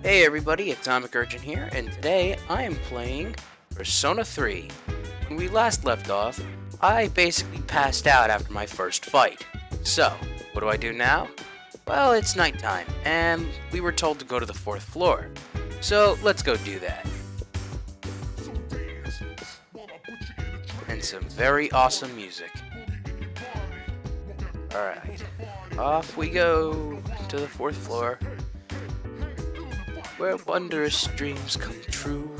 Hey everybody, Atomic Urchin here, and today I am playing Persona 3. When we last left off, I basically passed out after my first fight. So, what do I do now? Well, it's nighttime, and we were told to go to the 4th floor. So, let's go do that. And some very awesome music. Alright, off we go to the 4th floor, where wondrous dreams come true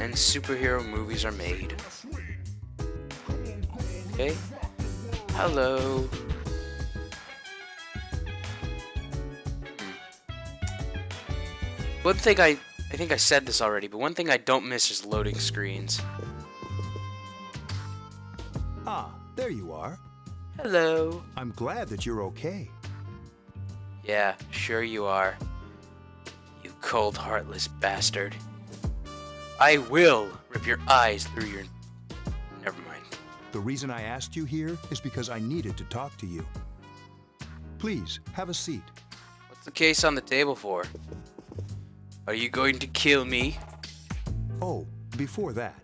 and superhero movies are made. Okay. Hello. One thing I think I said this already, but one thing I don't miss is loading screens. Ah, there you are. Hello. I'm glad that you're okay. Yeah, sure you are. You cold, heartless bastard. I will rip your eyes through your... Never mind. The reason I asked you here is because I needed to talk to you. Please, have a seat. What's the case on the table for? Are you going to kill me? Oh, before that,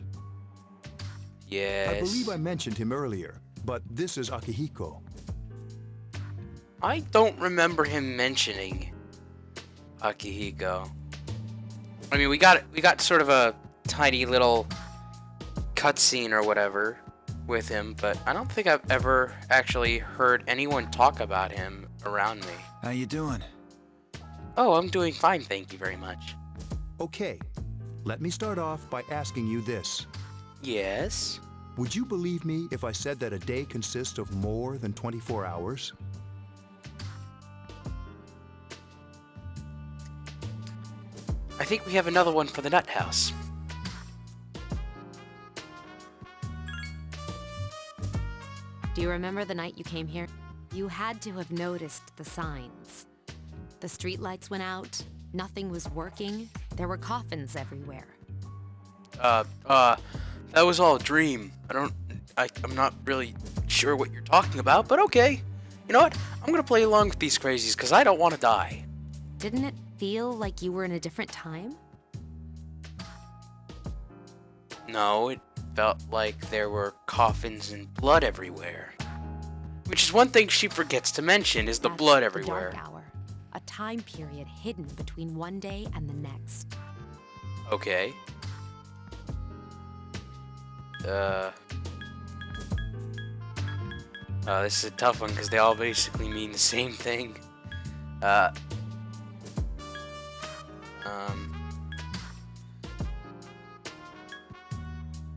Yes. I believe I mentioned him earlier, but this is Akihiko. I don't remember him mentioning Akihiko. I mean, we got sort of a tiny little cutscene or whatever with him, but I don't think I've ever actually heard anyone talk about him around me. How you doing? Oh, I'm doing fine, thank you very much. Okay, let me start off by asking you this. Yes? Would you believe me if I said that a day consists of more than 24 hours? I think we have another one for the nut house. Do you remember the night you came here? You had to have noticed the signs. The streetlights went out, nothing was working, there were coffins everywhere. That was all a dream. I'm not really sure what you're talking about, but okay. You know what? I'm gonna play along with these crazies, because I don't want to die. Didn't it feel like you were in a different time? No, it felt like there were coffins and blood everywhere. Which is one thing she forgets to mention, is the That's blood the everywhere. dark hour, a time period hidden between one day and the next. Okay. This is a tough one because they all basically mean the same thing.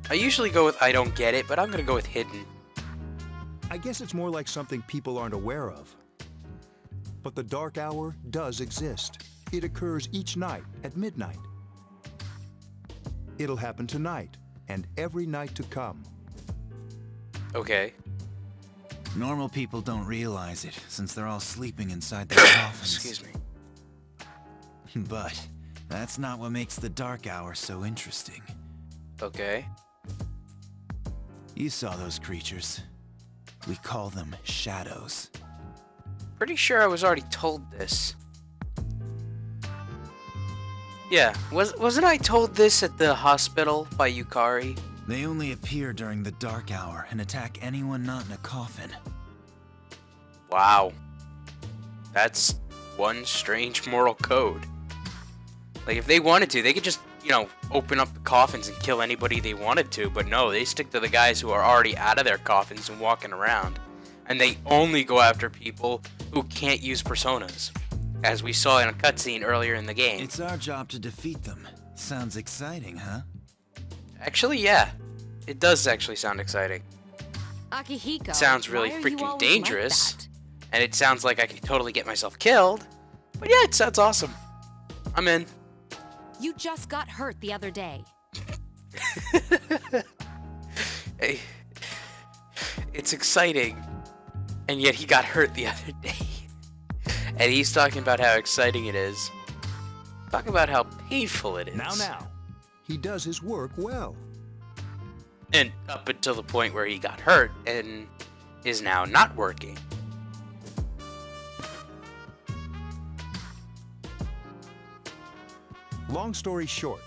I usually go with I don't get it, but I'm gonna go with hidden. I guess it's more like something people aren't aware of. But the dark hour does exist. It occurs each night at midnight. It'll happen tonight and every night to come. Okay. Normal people don't realize it, since they're all sleeping inside their coffins. Excuse me. But that's not what makes the dark hour so interesting. Okay. You saw those creatures. We call them shadows. Pretty sure I was already told this. Yeah, wasn't I told this at the hospital by Yukari? They only appear during the dark hour and attack anyone not in a coffin. Wow. That's one strange moral code. Like, if they wanted to, they could just, open up the coffins and kill anybody they wanted to, but no, they stick to the guys who are already out of their coffins and walking around. And they only go after people who can't use personas, as we saw in a cutscene earlier in the game. It's our job to defeat them. Sounds exciting, huh? Actually, yeah. It does actually sound exciting. Akihiko, It sounds really why are you freaking always dangerous. like that? And it sounds like I could totally get myself killed. But yeah, it sounds awesome. I'm in. You just got hurt the other day. Hey, it's exciting. And yet he got hurt the other day. And he's talking about how exciting it is. Talking about how painful it is. Now. He does his work well. And up until the point where he got hurt and is now not working. Long story short,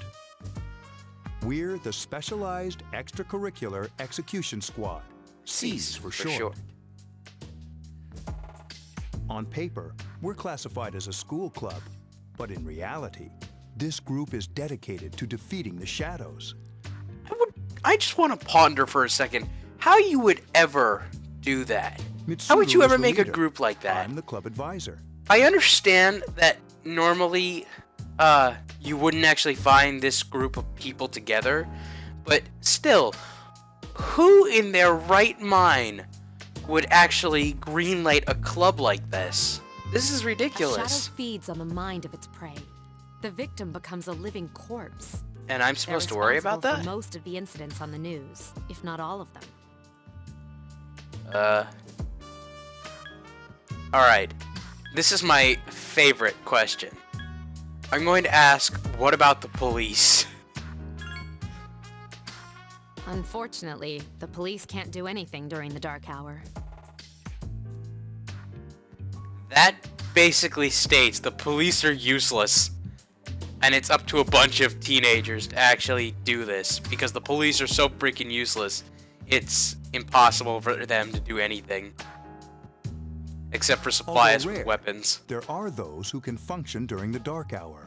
we're the Specialized Extracurricular Execution Squad. SEAS for short. On paper, we're classified as a school club, but in reality, this group is dedicated to defeating the shadows. I just want to ponder for a second how you would ever do that. How would you Mitsuru ever is the make a leader. group like that? I'm the club advisor. I understand that normally you wouldn't actually find this group of people together, but still, who in their right mind would actually greenlight a club like this? This is A ridiculous. shadow feeds on the mind of its prey. The victim becomes a living corpse. And I'm They're supposed to worry about responsible that? for most of the incidents on the news, if not all of them. Alright. This is my favorite question. I'm going to ask, what about the police? Unfortunately, the police can't do anything during the dark hour. That basically states the police are useless. And it's up to a bunch of teenagers to actually do this, because the police are so freaking useless, it's impossible for them to do anything. Except for supply us Although with rare, weapons. There are those who can function during the dark hour.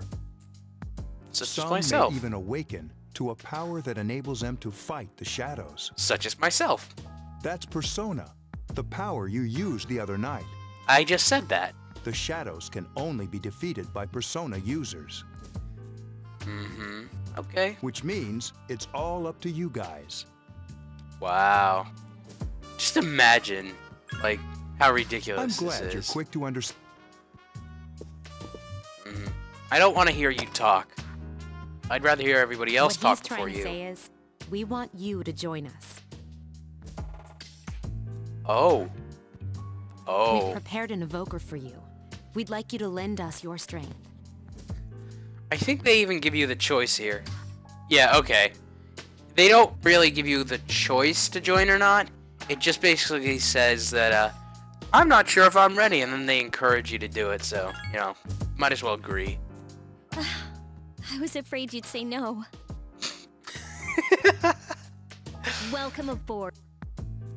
Such as Some myself. may even awaken to a power that enables them to fight the shadows. Such as myself. That's Persona, the power you used the other night. I just said that. The shadows can only be defeated by Persona users, Mm-hmm. Okay. which means it's all up to you guys. Wow. Just imagine, like, how I'm ridiculous glad this you're is. quick to understand. I don't want to hear you talk. I'd rather hear everybody else What talk he's before trying to you. say is, we want you to join us. Oh. We've Oh. prepared an evoker for you. We'd like you to lend us your strength. I think they even give you the choice here. Yeah, okay. They don't really give you the choice to join or not. It just basically says that, I'm not sure if I'm ready, and then they encourage you to do it, so, you know, might as well agree. I was afraid you'd say no. Welcome aboard.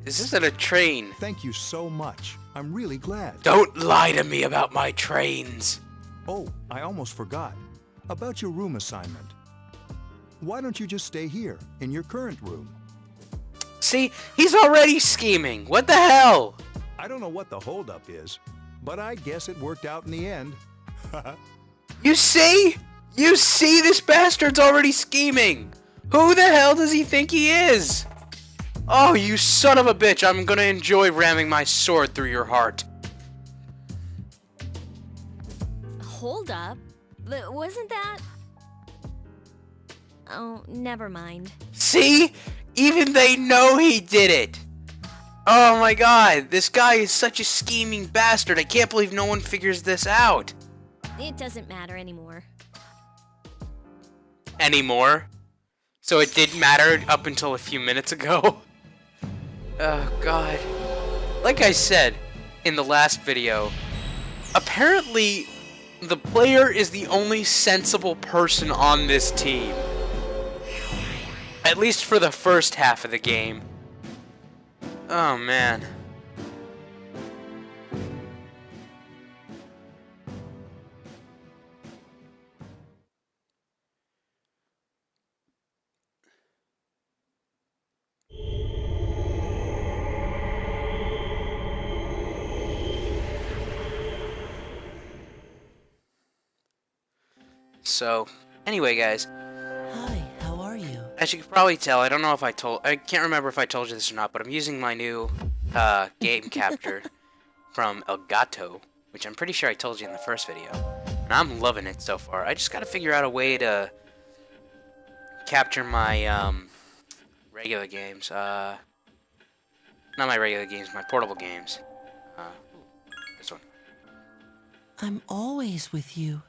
This isn't a train. Thank you so much. I'm really glad. Don't lie to me about my trains. Oh, I almost forgot. About your room assignment. Why don't you just stay here, in your current room? See, he's already scheming. What the hell? I don't know what the holdup is, but I guess it worked out in the end. You see? You see this bastard's already scheming. Who the hell does he think he is? Oh, you son of a bitch. I'm gonna enjoy ramming my sword through your heart. Hold up. Wasn't that... Oh, never mind. See? Even they know he did it. Oh my god, this guy is such a scheming bastard. I can't believe no one figures this out. It doesn't matter anymore. Anymore. So it did matter up until a few minutes ago. Oh god. Like I said in the last video, apparently the player is the only sensible person on this team. At least for the first half of the game. Oh man. So, anyway guys, Hi, how are you? as you can probably tell, I can't remember if I told you this or not, but I'm using my new game capture from Elgato, which I'm pretty sure I told you in the first video. And I'm loving it so far. I just gotta figure out a way to capture my regular games. Not my regular games, my portable games. This one. I'm always with you.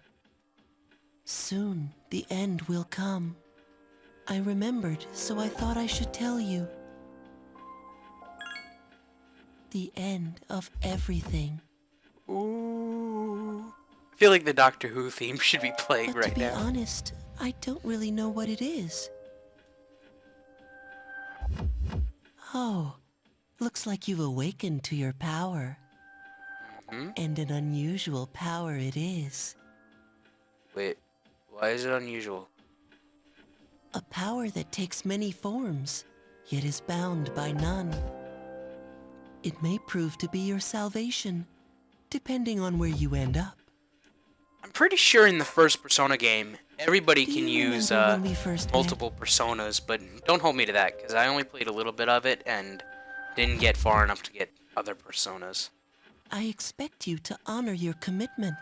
Soon, the end will come. I remembered, so I thought I should tell you. The end of everything. Ooh. I feel like the Doctor Who theme should be playing But right to be now. honest, I don't really know what it is. Oh, looks like you've awakened to your power. And an unusual power it is. Wait, why is it unusual? A power that takes many forms, yet is bound by none. It may prove to be your salvation, depending on where you end up. I'm pretty sure in the first Persona game, everybody Do can you use remember when we first met? multiple personas, but don't hold me to that, because I only played a little bit of it and didn't get far enough to get other personas. I expect you to honor your commitment.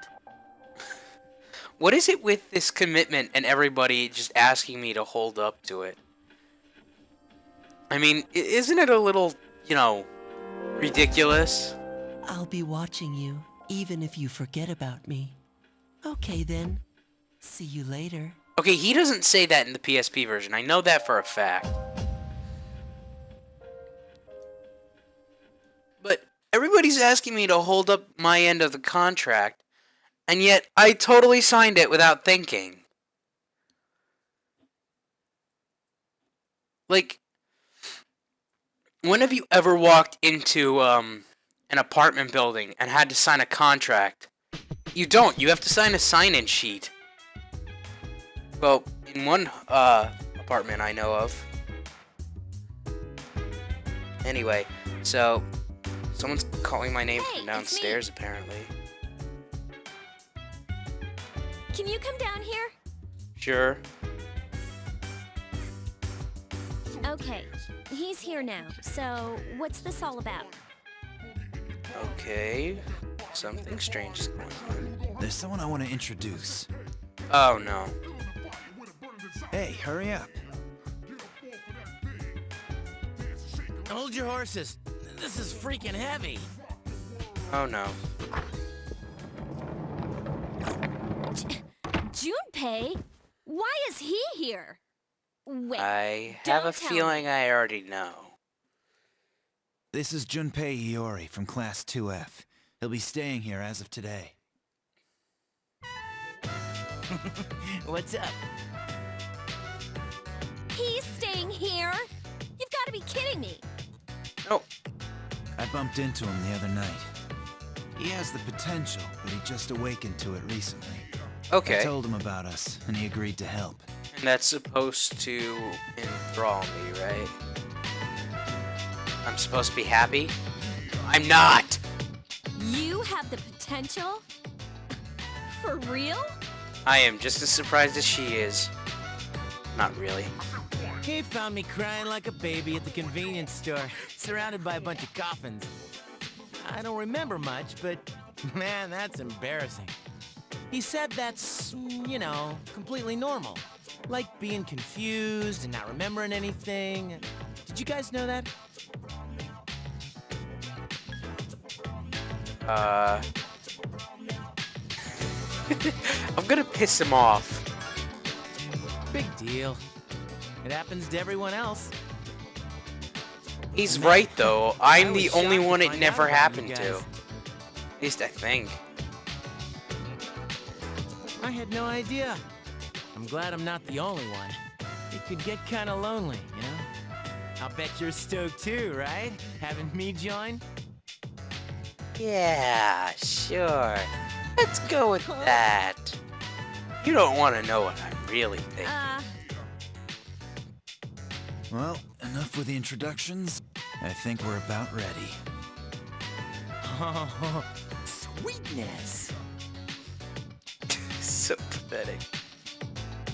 What is it with this commitment and everybody just asking me to hold up to it? I mean, isn't it a little, ridiculous? I'll be watching you, even if you forget about me. Okay then. See you later. Okay, he doesn't say that in the PSP version. I know that for a fact. But everybody's asking me to hold up my end of the contract, and yet I totally signed it without thinking. Like, when have you ever walked into an apartment building and had to sign a contract? You don't. You have to sign a sign-in sheet. Well, in one apartment I know of. Anyway, so someone's calling my name Hey, from it's downstairs, apparently. Can you come down here? Sure. Okay, he's here now. So, what's this all about? Okay. Something strange is going on. There's someone I want to introduce. Oh no. Hey, hurry up. Hold your horses. This is freaking heavy. Oh no. Junpei? Why is he here? Wait, I have a don't tell feeling me. I already know. This is Junpei Iori from Class 2F. He'll be staying here as of today. What's up? He's staying here? You've got to be kidding me. No. I bumped into him the other night. He has the potential, but he just awakened to it recently. Okay. I told him about us, and he agreed to help. And that's supposed to enthrall me, right? I'm supposed to be happy? I'm not! You have the potential? For real? I am just as surprised as she is. Not really. He found me crying like a baby at the convenience store, surrounded by a bunch of coffins. I don't remember much, but man, that's embarrassing. He said that's, completely normal. Like being confused and not remembering anything. Did you guys know that? I'm gonna piss him off. Big deal. It happens to everyone else. He's Man, right, though. I I'm the was only shocked to one it find never out about happened you to. guys. At least I think. I had no idea. I'm glad I'm not the only one. It could get kind of lonely, I'll bet you're stoked too, right? Having me join? Yeah, sure. Let's go with that. You don't want to know what I really think. Well, enough with the introductions. I think we're about ready. Oh, sweetness. So pathetic.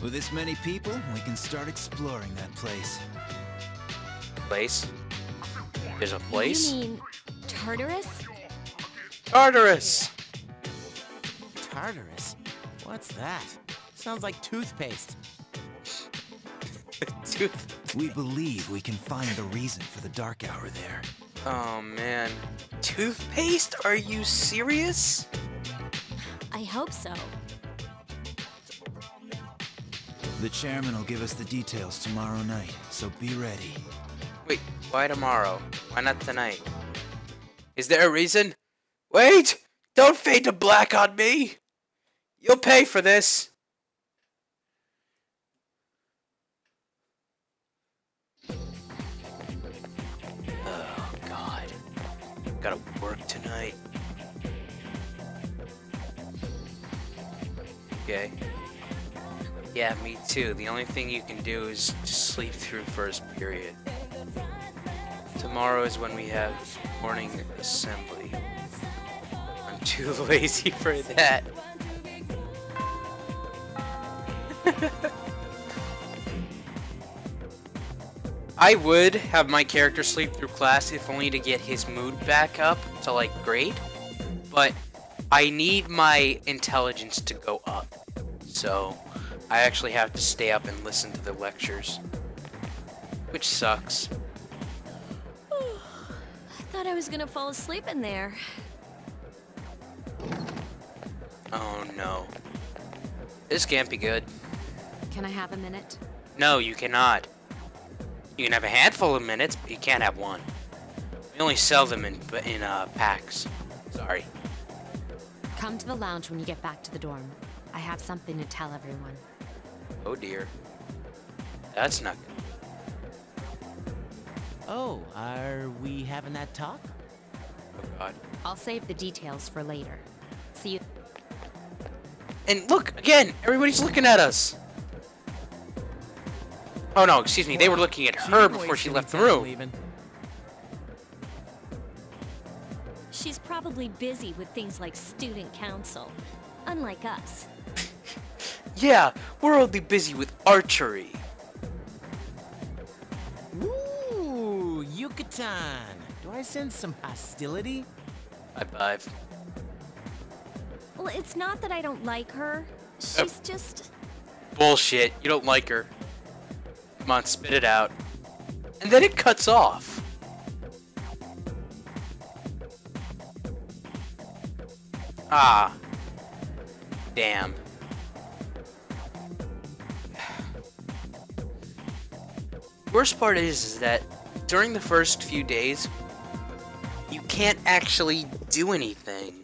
With this many people, we can start exploring that place. Place? There's a place? You mean Tartarus? Tartarus! Tartarus? What's that? Sounds like toothpaste. Tooth. We believe we can find the reason for the dark hour there. Oh man. Toothpaste? Are you serious? I hope so. The chairman will give us the details tomorrow night, so be ready. Wait, why tomorrow? Why not tonight? Is there a reason? Wait! Don't fade to black on me! You'll pay for this. Oh, God. Gotta work tonight. Okay. Yeah, me too. The only thing you can do is just sleep through first period. Tomorrow is when we have morning assembly. I'm too lazy for that. I would have my character sleep through class if only to get his mood back up to like grade, but I need my intelligence to go up, so I actually have to stay up and listen to the lectures, which sucks. I thought I was gonna fall asleep in there. Oh no. This can't be good. Can I have a minute? No, you cannot. You can have a handful of minutes, but you can't have one. We only sell them in packs. Sorry. Come to the lounge when you get back to the dorm. I have something to tell everyone. Oh dear. That's not good. Oh, are we having that talk? Oh god. I'll save the details for later. See you. And look, again, everybody's looking at us. Oh no, excuse me, they were looking at her before she left the room. Leaving. She's probably busy with things like student council, unlike us. Yeah, we're only busy with archery. Ooh, Yucatan. Do I sense some hostility? High five. Well, it's not that I don't like her. She's just... Bullshit, you don't like her. Come on, spit it out. And then it cuts off. Ah. Damn. Worst part is that during the first few days, you can't actually do anything.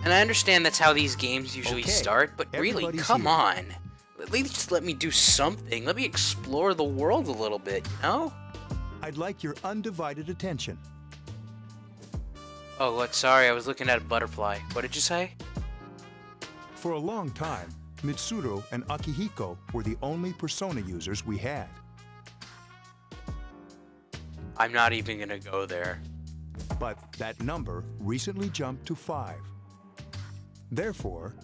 And I understand that's how these games usually Okay, start, but really, everybody's come here. on. At least let me do something. Let me explore the world a little bit, you know? I'd like your undivided attention. Oh, what? Sorry, I was looking at a butterfly. What did you say? For a long time, Mitsuru and Akihiko were the only Persona users we had. I'm not even gonna go there. But that number recently jumped to 5. Therefore,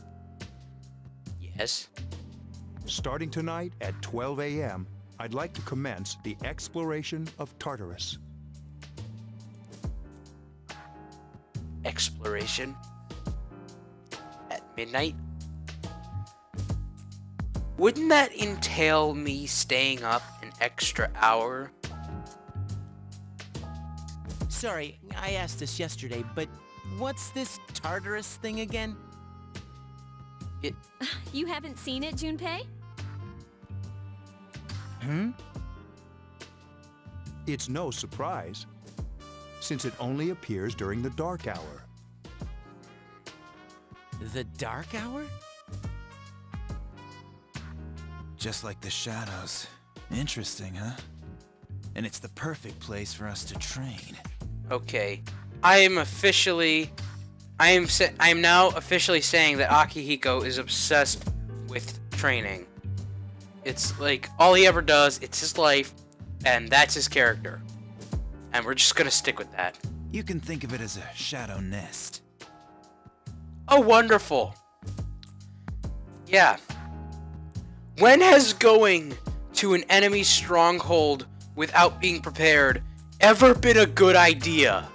Yes? starting tonight at 12 a.m., I'd like to commence the exploration of Tartarus. Exploration? At midnight? Wouldn't that entail me staying up an extra hour? Sorry, I asked this yesterday, but what's this Tartarus thing again? You haven't seen it, Junpei? Hmm? It's no surprise, since it only appears during the dark hour. The Dark Hour? Just like the shadows. Interesting, huh? And it's the perfect place for us to train. Okay. I am now officially saying that Akihiko is obsessed with training. It's like all he ever does, it's his life, and that's his character. And we're just gonna stick with that. You can think of it as a shadow nest. Oh, wonderful. Yeah. When has going to an enemy stronghold without being prepared ever been a good idea?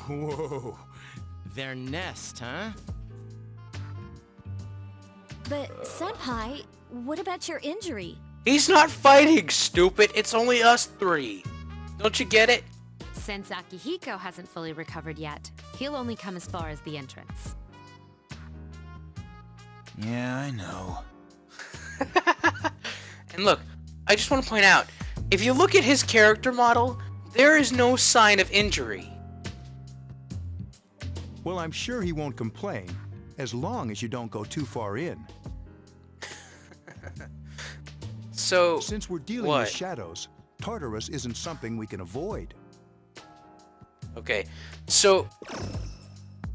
Whoa. Their nest, huh? But, Senpai, what about your injury? He's not fighting, stupid. It's only us 3. Don't you get it? Since Akihiko hasn't fully recovered yet, he'll only come as far as the entrance. Yeah, I know. And look, I just want to point out, if you look at his character model, there is no sign of injury. Well, I'm sure he won't complain, as long as you don't go too far in. So, Since we're dealing what? with shadows, Tartarus isn't something we can avoid. Okay, so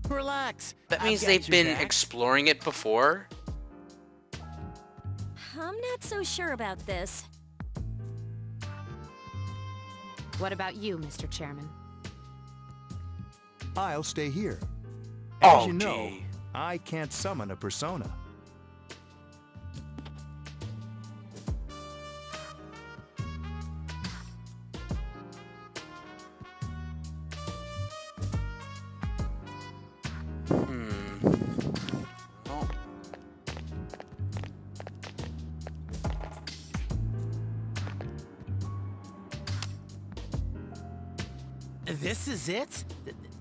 Relax. that I've means got they've your been back. exploring it before? I'm not so sure about this. What about you, Mr. Chairman? I'll stay here. Oh, As you know, gee. I can't summon a persona. Well, This is it?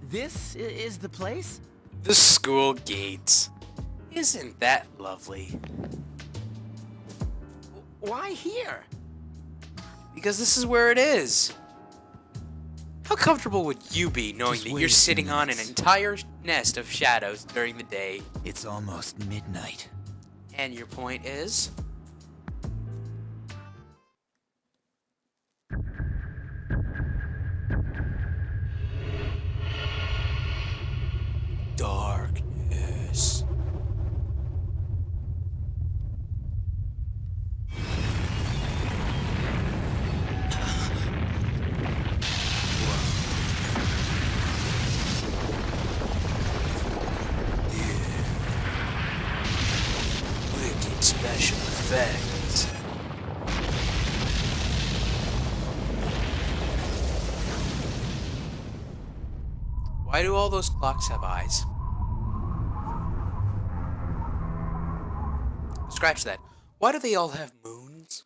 This is the place? the school gates. Isn't that lovely? Why here? Because this is where it is. How comfortable would you be knowing Just that wait you're a few sitting on an minutes. entire nest of shadows during the day? It's almost midnight. And your point is? Darkness. Wicked special effects. Why do all those clocks have eyes? Scratch that. Why do they all have moons?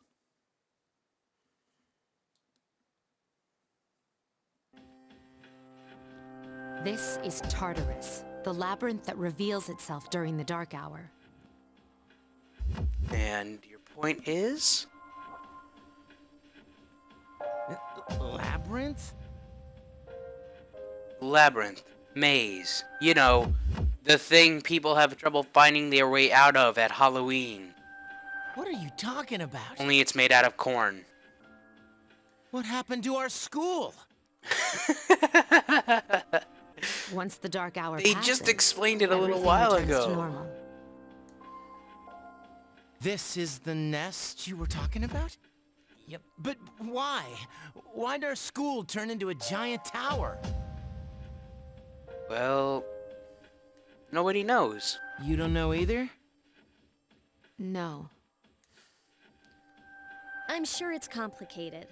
This is Tartarus, the labyrinth that reveals itself during the dark hour. And your point is? Labyrinth? Labyrinth. Maze. You know, the thing people have trouble finding their way out of at Halloween. What are you talking about? Only it's made out of corn. What happened to our school? Once the dark hour They passes, just explained it a little everything while returns to ago. normal. This is the nest you were talking about? Yep. But why? Why'd our school turn into a giant tower? Well, nobody knows. You don't know either? No. I'm sure it's complicated.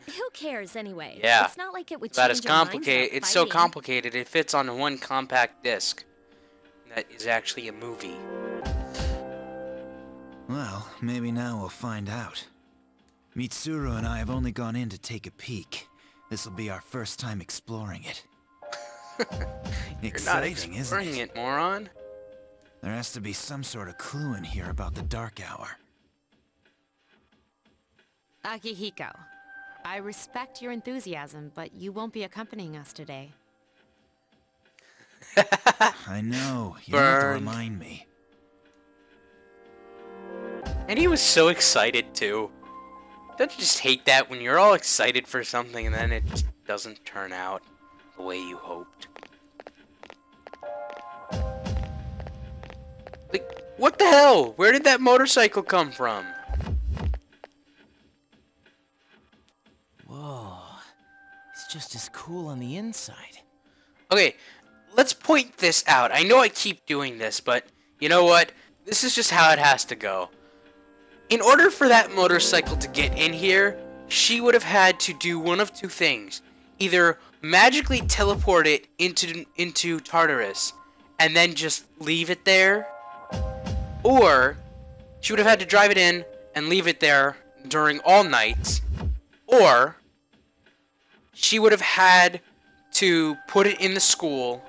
Who cares anyway? Yeah. It's not like it would About as change our minds complicated. about It's so fighting. complicated. It fits on one compact disc. That is actually a movie. Well, maybe now we'll find out. Mitsuru and I have only gone in to take a peek. This'll be our first time exploring it. You're not Exciting, isn't exploring it? it, moron. There has to be some sort of clue in here about the dark hour. Akihiko, I respect your enthusiasm, but you won't be accompanying us today. I know, you don't have to Burn. remind me. And he was so excited too. Don't you just hate that when you're all excited for something and then it just doesn't turn out the way you hoped? Like, what the hell? Where did that motorcycle come from? Whoa. It's just as cool on the inside. Okay, let's point this out. I know I keep doing this, but you know what? This is just how it has to go. In order for that motorcycle to get in here, she would have had to do one of two things. Either magically teleport it into Tartarus and then just leave it there, or she would have had to drive it in and leave it there during all nights, or she would have had to put it in the school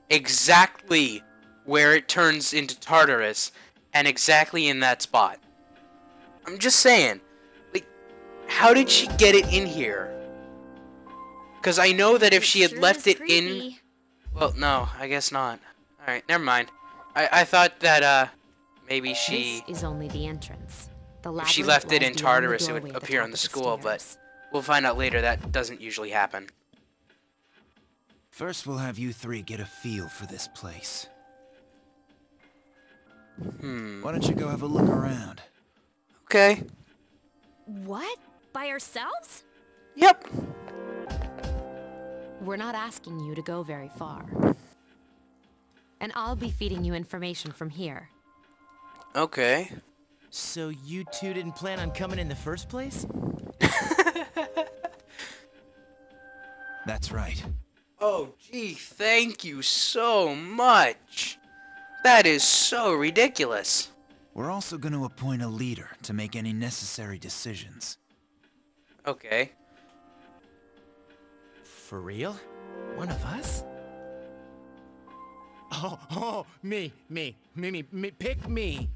exactly where it turns into Tartarus and exactly in that spot. I'm just saying, like, how did she get it in here? Because I know that if she had Sure left is it in... creepy. Well, no, I guess not. Alright, never mind. I thought that, maybe she... This is only the entrance. The If she labyrinth left it lies in beyond the Tartarus, it doorway would at the appear top on the of school, but stairs. we'll find out later that doesn't usually happen. First, we'll have you three get a feel for this place. Why don't you go have a look around? Okay. What? By ourselves? Yep. We're not asking you to go very far. And I'll be feeding you information from here. Okay. So you two didn't plan on coming in the first place? That's right. Oh, gee, thank you so much. That is so ridiculous. We're also going to appoint a leader to make any necessary decisions. Okay. For real? One of us? Oh, me, pick me.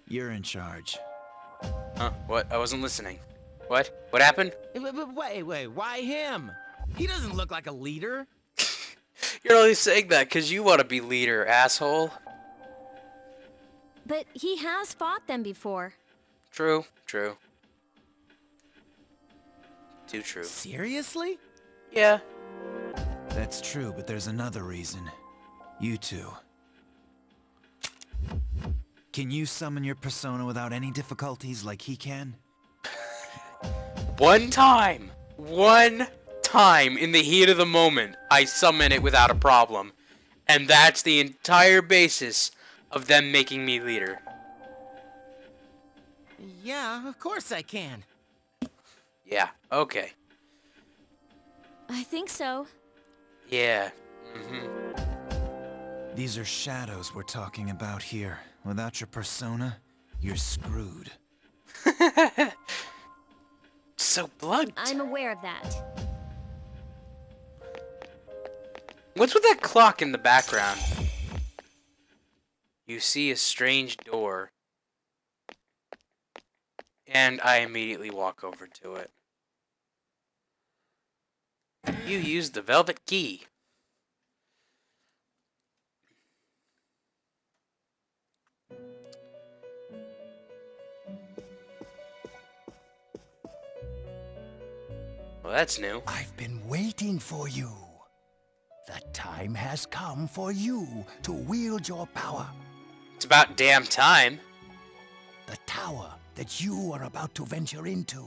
You're in charge. Huh? What? I wasn't listening. What? What happened? Wait, why him? He doesn't look like a leader. You're only saying that because you want to be leader, asshole. But he has fought them before. True. Too true. Seriously? Yeah. That's true, but there's another reason. You two. Can you summon your persona without any difficulties like he can? One time in the heat of the moment, I summon it without a problem. And that's the entire basis of them making me leader. Yeah, of course I can. Yeah, okay. I think so. Yeah. These are shadows we're talking about here. Without your persona, you're screwed. So blunt. I'm aware of that. What's with that clock in the background? You see a strange door. And I immediately walk over to it. You used the velvet key. Well, that's new. I've been waiting for you. The time has come for you to wield your power. It's about damn time. The tower that you are about to venture into.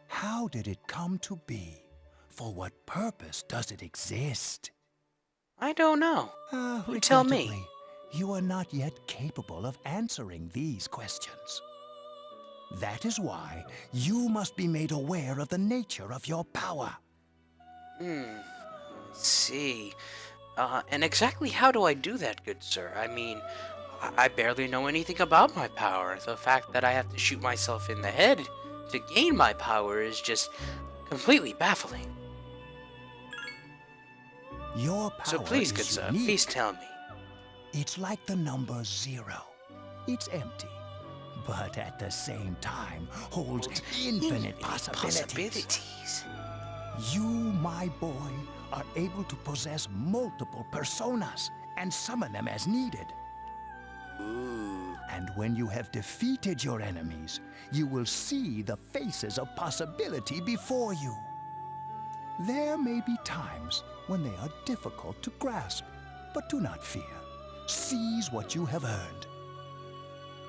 How did it come to be? For what purpose does it exist? I don't know. You tell me. Regrettably, you are not yet capable of answering these questions. That is why you must be made aware of the nature of your power. I see. And exactly how do I do that, good sir? I mean, I barely know anything about my power. The fact that I have to shoot myself in the head to gain my power is just completely baffling. Your power So please, is good sir, unique. please tell me. It's like the number 0. It's empty, but at the same time holds infinite possibilities. You, my boy, are able to possess multiple personas and summon them as needed. Ooh. And when you have defeated your enemies, you will see the faces of possibility before you. There may be times when they are difficult to grasp, but do not fear. Seize what you have earned.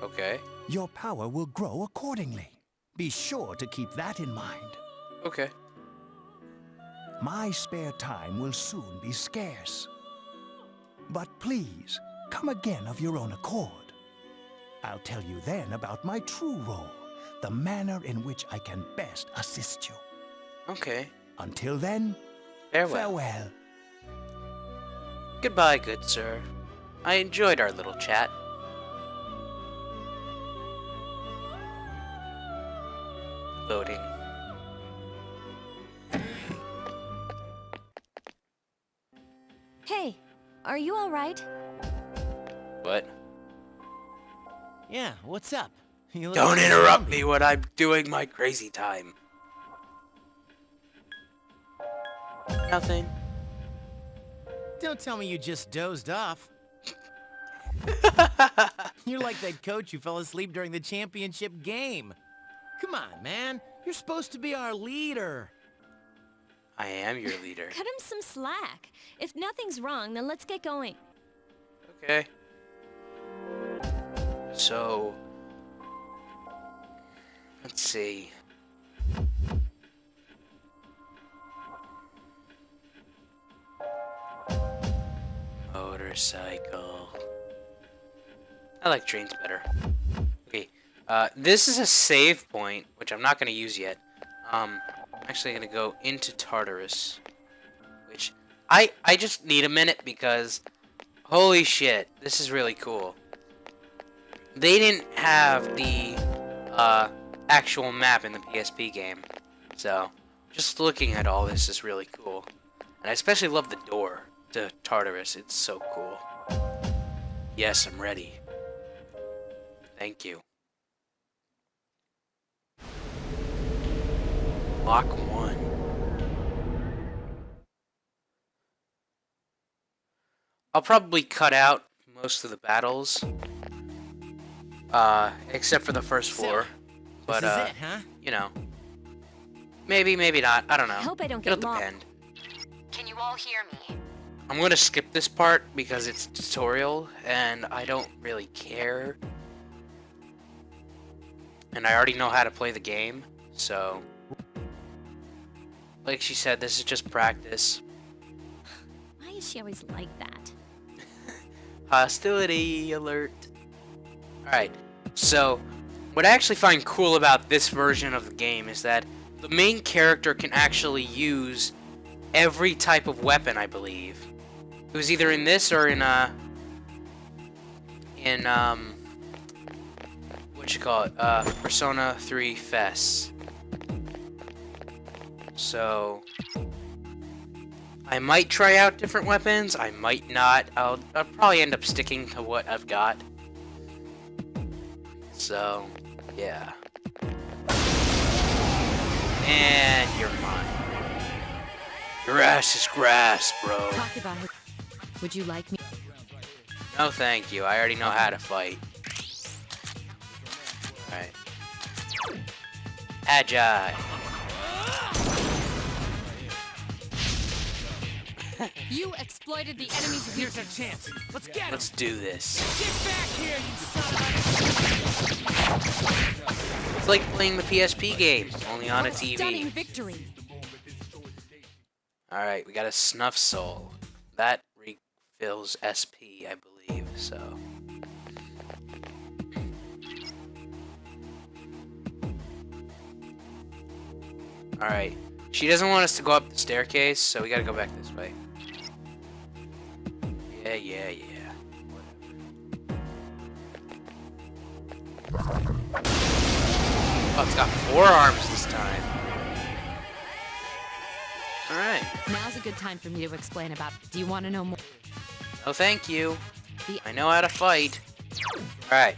Okay. Your power will grow accordingly. Be sure to keep that in mind. Okay. My spare time will soon be scarce. But please, come again of your own accord. I'll tell you then about my true role, the manner in which I can best assist you. Okay. Until then, Farewell. farewell. Goodbye, good sir. I enjoyed our little chat. Loading. Hey, are you all right? What? Yeah, what's up? You look Don't like a interrupt zombie. me when I'm doing my crazy time. Nothing. Don't tell me you just dozed off. You're like that coach who fell asleep during the championship game. Come on, man. You're supposed to be our leader. I am your leader. Cut him some slack. If nothing's wrong, then let's get going. Okay. So, let's see. Motorcycle. I like trains better. Okay. This is a save point, which I'm not going to use yet. I'm actually going to go into Tartarus, which I just need a minute because holy shit, this is really cool. They didn't have the actual map in the PSP game, so just looking at all this is really cool. And I especially love the door to Tartarus. It's so cool. Yes, I'm ready. Thank you. Lock 1. I'll probably cut out most of the battles, except for the first floor. But this is it, huh? you know, maybe not. I don't know. I hope I don't It'll get lost. depend. Can you all hear me? I'm gonna skip this part because it's tutorial and I don't really care. And I already know how to play the game, so like she said, this is just practice. Why is she always like that? Hostility alert. Alright, so what I actually find cool about this version of the game is that the main character can actually use every type of weapon, I believe. It was either in this or in what you call it? Persona 3 FES. So I might try out different weapons, I might not. I'll probably end up sticking to what I've got. So, yeah. And you're mine. Your ass is grass, bro. Talk about it. Would you like me? No thank you, I already know how to fight. Alright. Agile. You exploited the enemy's Here's our chance. Let's get him. Let's do this. Get back here, you son of It's like playing the PSP game, only on a Stunning TV. victory. Alright, we got a Snuff Soul. That refills SP, I believe, so. Alright. She doesn't want us to go up the staircase, so we gotta go back this way. Yeah. Oh, it's got 4 arms this time. Alright. Now's a good time for me to explain about. Do you want to know more? No, thank you. The I know how to fight. Alright.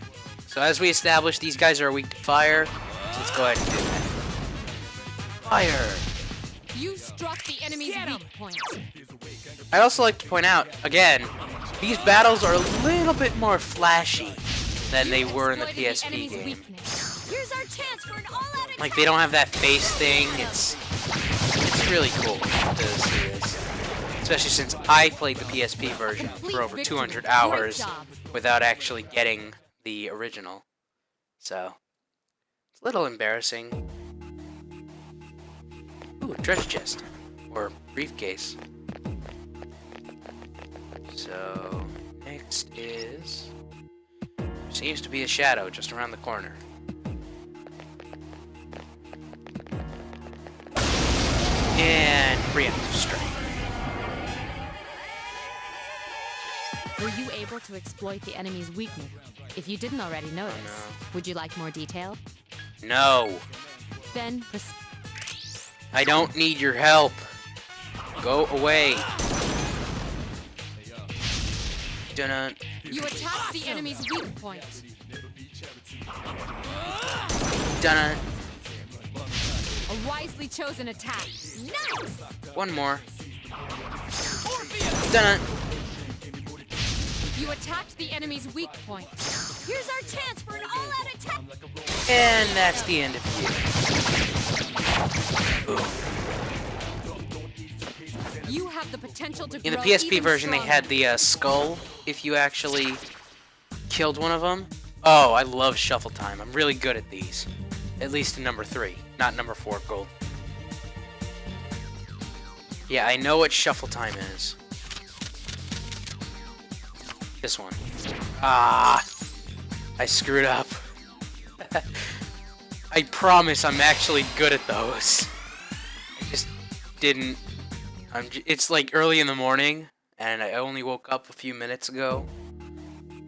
So as we established, these guys are weak to fire. So let's go ahead and do that. Fire! You struck the enemy's weak point. I'd also like to point out, again, these battles are a little bit more flashy than they were in the Exploited PSP enemy's game. Here's weakness. our chance for an all-out attack. Like, they don't have that face thing. It's really cool to see this. Especially since I played the PSP version for over 200 hours without actually getting the original. So, it's a little embarrassing. Ooh, a treasure chest. Or briefcase. So, next is... seems to be a shadow just around the corner. And preemptive strike. Were you able to exploit the enemy's weakness? If you didn't already notice, no. would you like more detail? No! Then I don't need your help. Go away. Dun-dun. you attacked the enemy's weak point. Dun-dun. A wisely chosen attack. Nice! One more. Dun. You attacked the enemy's weak point. Here's our chance for an all-out attack. And that's the end of you. You have the potential to In the grow PSP even version, they stronger. had the skull if you actually killed one of them. Oh, I love Shuffle Time. I'm really good at these. At least in number 3, not number 4 gold. Yeah, I know what Shuffle Time is. This one. Ah! I screwed up. I promise I'm actually good at those. I just didn't... it's like early in the morning, and I only woke up a few minutes ago.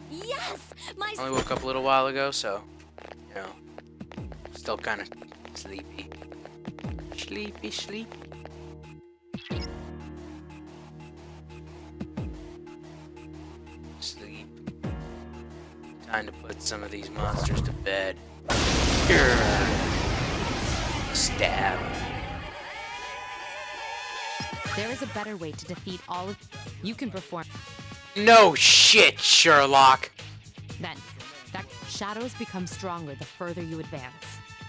Yes, my I only woke up a little while ago, so, you know, still kind of sleepy. Sleepy, sleepy. Sleep. Time to put some of these monsters to bed. Grr. Stab. There is a better way to defeat all of... You can perform... No shit, Sherlock! Then, that shadows become stronger the further you advance.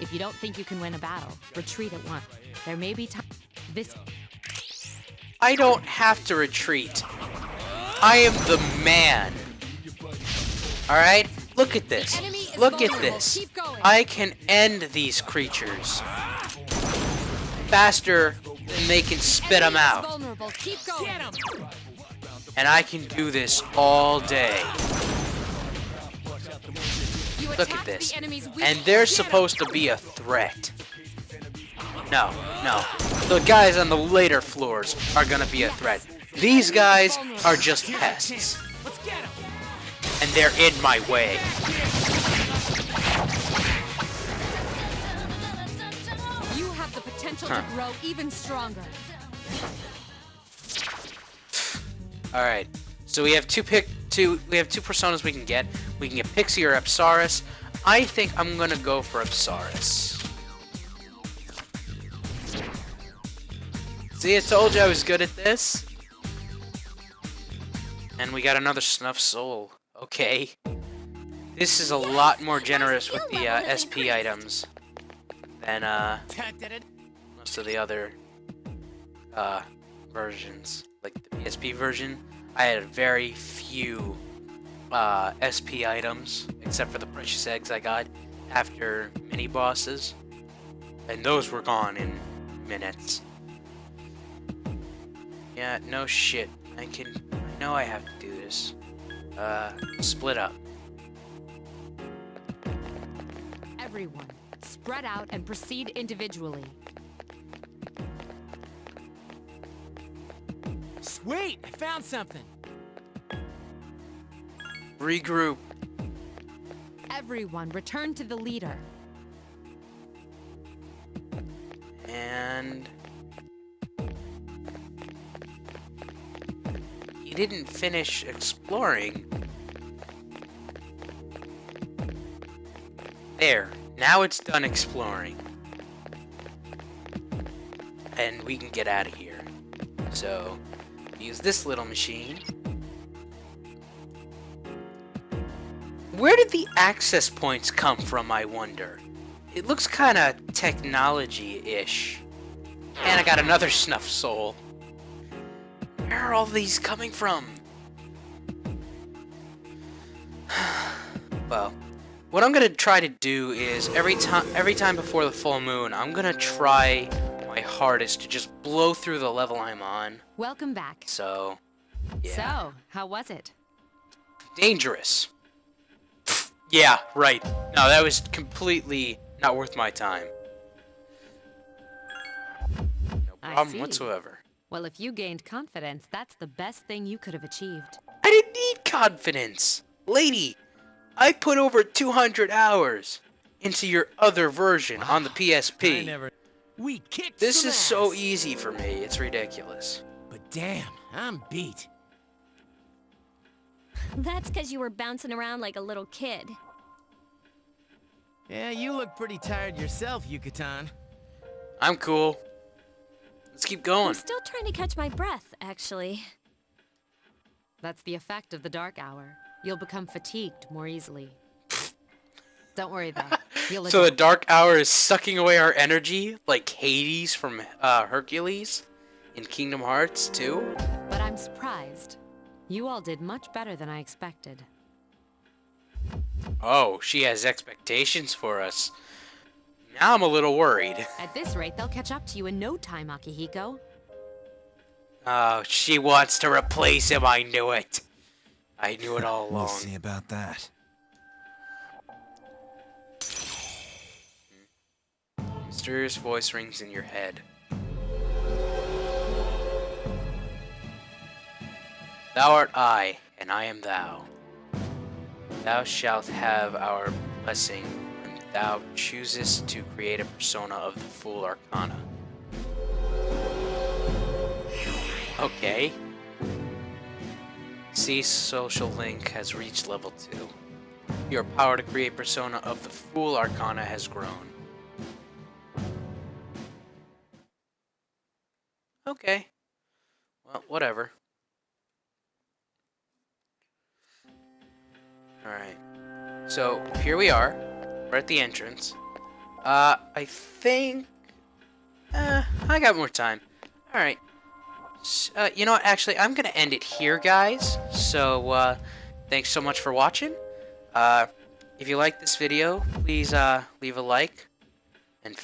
If you don't think you can win a battle, retreat at once. There may be time... This... I don't have to retreat. I am the man. Alright? Look at this. enemy is Look at vulnerable. this. Keep going. I can end these creatures faster than they can spit them Enemy is out. vulnerable. Keep going. And I can do this all day. You Look at attacked this. the enemy's weak And they're point. supposed to be a threat. No, no. The guys on the later floors are gonna be a threat. These guys are just pests. And they're in my way. You have the potential Huh. to grow even stronger. Alright. So we have two personas we can get. We can get Pixie or Apsaris. I think I'm gonna go for Apsaris. See, I told you I was good at this. And we got another Snuff Soul. Okay. This is a lot more generous with the SP items than most of the other versions. Like the PSP version, I had very few SP items, except for the precious eggs I got after mini bosses, and those were gone in minutes. Yeah, no shit. I know I have to do this. Split up. Everyone, spread out and proceed individually. Sweet! I found something! Regroup. Everyone, return to the leader. And he didn't finish exploring. There. Now it's done exploring. And we can get out of here. So, use this little machine. Where did the access points come from, I wonder? It looks kind of technology-ish. And I got another Snuff Soul. Where are all these coming from? Well, what I'm gonna try to do is every time before the full moon, I'm gonna try my hardest to just blow through the level I'm on. Welcome back. So, yeah. So, how was it? Dangerous. Yeah, right. No, that was completely not worth my time. No I problem see. whatsoever. Well, if you gained confidence, that's the best thing you could have achieved. I didn't need confidence. Lady, I put over 200 hours into your other version on the PSP. We kicked This some is so ass. easy for me. It's ridiculous. But damn, I'm beat. That's because you were bouncing around like a little kid. Yeah, you look pretty tired yourself, Yucatan. I'm cool. Let's keep I'm going. still trying to catch my breath, actually. That's the effect of the dark hour. You'll become fatigued more easily. Don't worry though. You'll So the adapt. dark hour is sucking away our energy, like Hades from Hercules in Kingdom Hearts 2? But I'm surprised. You all did much better than I expected. Oh, she has expectations for us. Now I'm a little worried. At this rate, they'll catch up to you in no time, Akihiko. Oh, she wants to replace him. I knew it. I knew it all We'll along. see about that. Mysterious voice rings in your head. Thou art I, and I am thou. Thou shalt have our blessing when thou choosest to create a persona of the Fool Arcana. Okay. See, social link has reached level 2. Your power to create persona of the Fool Arcana has grown. Okay. Well, whatever. Alright. So, here we are. We're at the entrance. I think... I got more time. Alright. You know what? Actually, I'm gonna end it here, guys. So, thanks so much for watching. If you like this video, please, leave a like. And,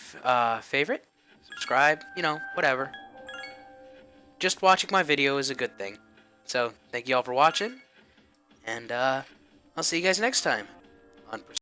favorite. Subscribe. You know, whatever. Just watching my video is a good thing. So, thank you all for watching. And, I'll see you guys next time on